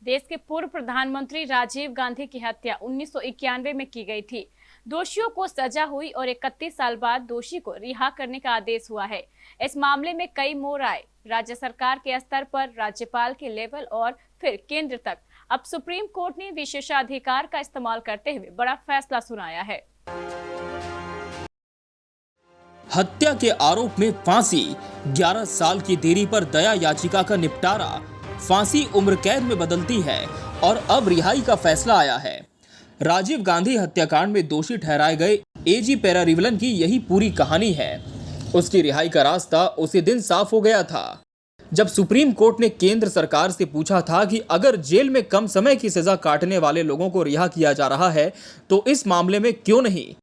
देश के पूर्व प्रधानमंत्री राजीव गांधी की हत्या 1991 में की गई थी। दोषियों को सजा हुई और 31 साल बाद दोषी को रिहा करने का आदेश हुआ है। इस मामले में कई मोड़ आए, राज्य सरकार के स्तर पर, राज्यपाल के लेवल और फिर केंद्र तक। अब सुप्रीम कोर्ट ने विशेषाधिकार का इस्तेमाल करते हुए बड़ा फैसला सुनाया है। हत्या के आरोप में फांसी, 11 साल की देरी पर दया याचिका का निपटारा, फांसी उम्र कैद में बदलती है और अब रिहाई का फैसला आया है। राजीव गांधी हत्याकांड में दोषी ठहराए गए एजी पेरारिवलन की यही पूरी कहानी है। उसकी रिहाई का रास्ता उसी दिन साफ हो गया था जब सुप्रीम कोर्ट ने केंद्र सरकार से पूछा था कि अगर जेल में कम समय की सजा काटने वाले लोगों को रिहा किया जा रहा है तो इस मामले में क्यों नहीं।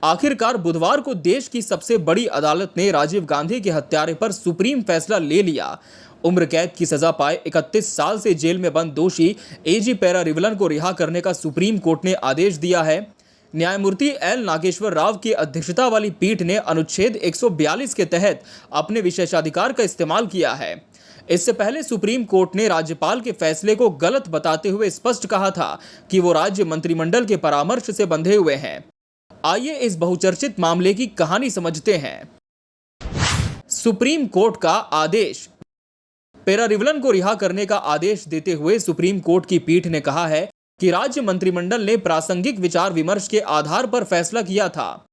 आखिरकार बुधवार को देश की सबसे बड़ी अदालत ने राजीव गांधी के हत्यारे पर सुप्रीम फैसला ले लिया। उम्र कैद की सजा पाए 31 साल से जेल में बंद दोषी एजी पेरारिवलन को रिहा करने का सुप्रीम कोर्ट ने आदेश दिया है। न्यायमूर्ति एल नागेश्वर राव की अध्यक्षता वाली पीठ ने अनुच्छेद 142 के तहत अपने विशेषाधिकार का इस्तेमाल किया है। इससे पहले सुप्रीम कोर्ट ने राज्यपाल के फैसले को गलत बताते हुए स्पष्ट कहा था कि वो राज्य मंत्रिमंडल के परामर्श से बंधे हुए हैं। आइए इस बहुचर्चित मामले की कहानी समझते हैं। सुप्रीम कोर्ट का आदेश। पेरारिवलन को रिहा करने का आदेश देते हुए सुप्रीम कोर्ट की पीठ ने कहा है कि राज्य मंत्रिमंडल ने प्रासंगिक विचार विमर्श के आधार पर फैसला किया था।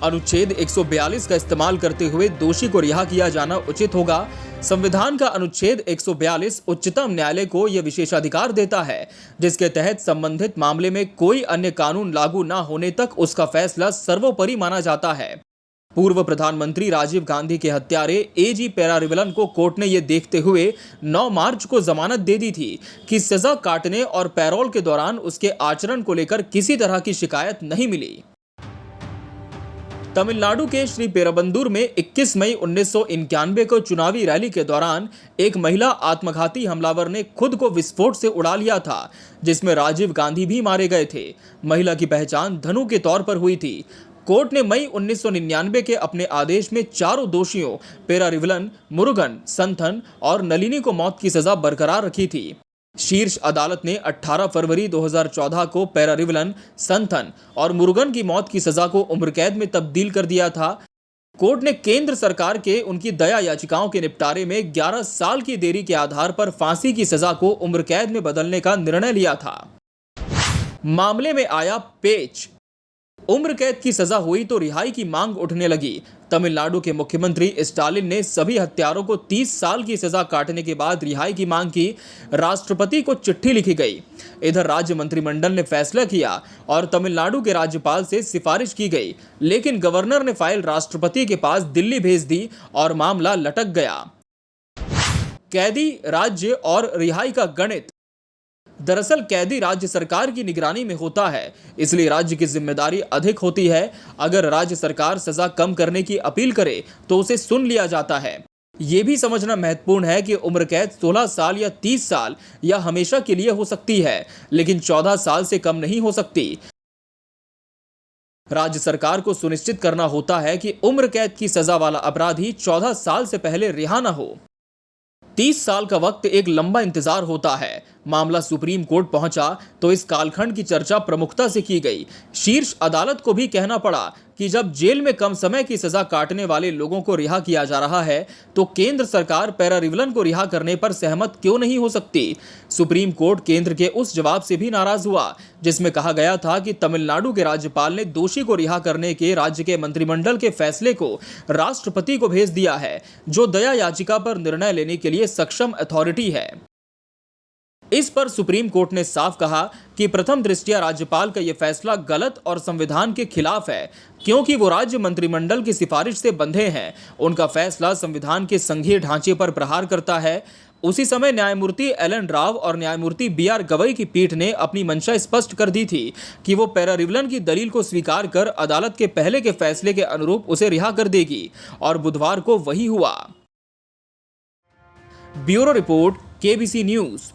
अनुच्छेद 142 का इस्तेमाल करते हुए दोषी को रिहा किया जाना उचित होगा। संविधान का अनुच्छेद 142 उच्चतम न्यायालय को यह विशेषाधिकार देता है जिसके तहत संबंधित मामले में कोई अन्य कानून लागू न होने तक उसका फैसला सर्वोपरि माना जाता है। पूर्व प्रधानमंत्री राजीव गांधी के हत्यारे एजी पेरारिवलन को कोर्ट ने यह देखते हुए 9 मार्च को जमानत दे दी थी कि सजा काटने और पैरोल के दौरान उसके आचरण को लेकर किसी तरह की शिकायत नहीं मिली। तमिलनाडु के श्री पेरबंदूर में 21 मई 1991 को चुनावी रैली के दौरान एक महिला आत्मघाती हमलावर ने खुद को विस्फोट से उड़ा लिया था जिसमें राजीव गांधी भी मारे गए थे। महिला की पहचान धनु के तौर पर हुई थी। कोर्ट ने मई 1999 के अपने आदेश में चारों दोषियों पेरारिवलन, मुरुगन, संथन और नलिनी को मौत की सजा बरकरार रखी थी। शीर्ष अदालत ने 18 फरवरी 2014 को पेरारिवलन, संथन और मुरुगन की मौत की सजा को उम्र कैद में तब्दील कर दिया था। कोर्ट ने केंद्र सरकार के उनकी दया याचिकाओं के निपटारे में 11 साल की देरी के आधार पर फांसी की सजा को उम्र कैद में बदलने का निर्णय लिया था। मामले में आया पेच। उम्र कैद की सजा हुई तो रिहाई की मांग उठने लगी। तमिलनाडु के मुख्यमंत्री स्टालिन ने सभी हत्यारों को 30 साल की सजा काटने के बाद रिहाई की मांग की। राष्ट्रपति को चिट्ठी लिखी गई। इधर राज्य मंत्रिमंडल ने फैसला किया और तमिलनाडु के राज्यपाल से सिफारिश की गई, लेकिन गवर्नर ने फाइल राष्ट्रपति के पास दिल्ली भेज दी और मामला लटक गया। कैदी, राज्य और रिहाई का गणित। दरअसल कैदी राज्य सरकार की निगरानी में होता है, इसलिए राज्य की जिम्मेदारी अधिक होती है। अगर राज्य सरकार सजा कम करने की अपील करे तो उसे सुन लिया जाता है। यह भी समझना महत्वपूर्ण है कि उम्र कैद 16 साल या 30 साल या हमेशा के लिए हो सकती है, लेकिन 14 साल से कम नहीं हो सकती। राज्य सरकार को सुनिश्चित करना होता है कि उम्र कैद की सजा वाला अपराधी 14 साल से पहले रिहा न हो। 30 साल का वक्त एक लंबा इंतजार होता है। मामला सुप्रीम कोर्ट पहुंचा तो इस कालखंड की चर्चा प्रमुखता से की गई। शीर्ष अदालत को भी कहना पड़ा कि जब जेल में कम समय की सजा काटने वाले लोगों को रिहा किया जा रहा है तो केंद्र सरकार पेरारिवलन को रिहा करने पर सहमत क्यों नहीं हो सकती। सुप्रीम कोर्ट केंद्र के उस जवाब से भी नाराज हुआ जिसमें कहा गया था कि तमिलनाडु के राज्यपाल ने दोषी को रिहा करने के राज्य के मंत्रिमंडल के फैसले को राष्ट्रपति को भेज दिया है, जो दया याचिका पर निर्णय लेने के लिए सक्षम अथॉरिटी है। इस पर सुप्रीम कोर्ट ने साफ कहा कि प्रथम दृष्टया राज्यपाल का यह फैसला गलत और संविधान के खिलाफ है, क्योंकि वो राज्य मंत्रिमंडल की सिफारिश से बंधे हैं। उनका फैसला संविधान के संघीय ढांचे पर प्रहार करता है। उसी समय न्यायमूर्ति एल.एन. राव और न्यायमूर्ति बी.आर. गवई की पीठ ने अपनी मंशा स्पष्ट कर दी थी कि वो पेरारिवलन की दलील को स्वीकार कर अदालत के पहले के फैसले के अनुरूप उसे रिहा कर देगी, और बुधवार को वही हुआ। Bureau report, KBC news.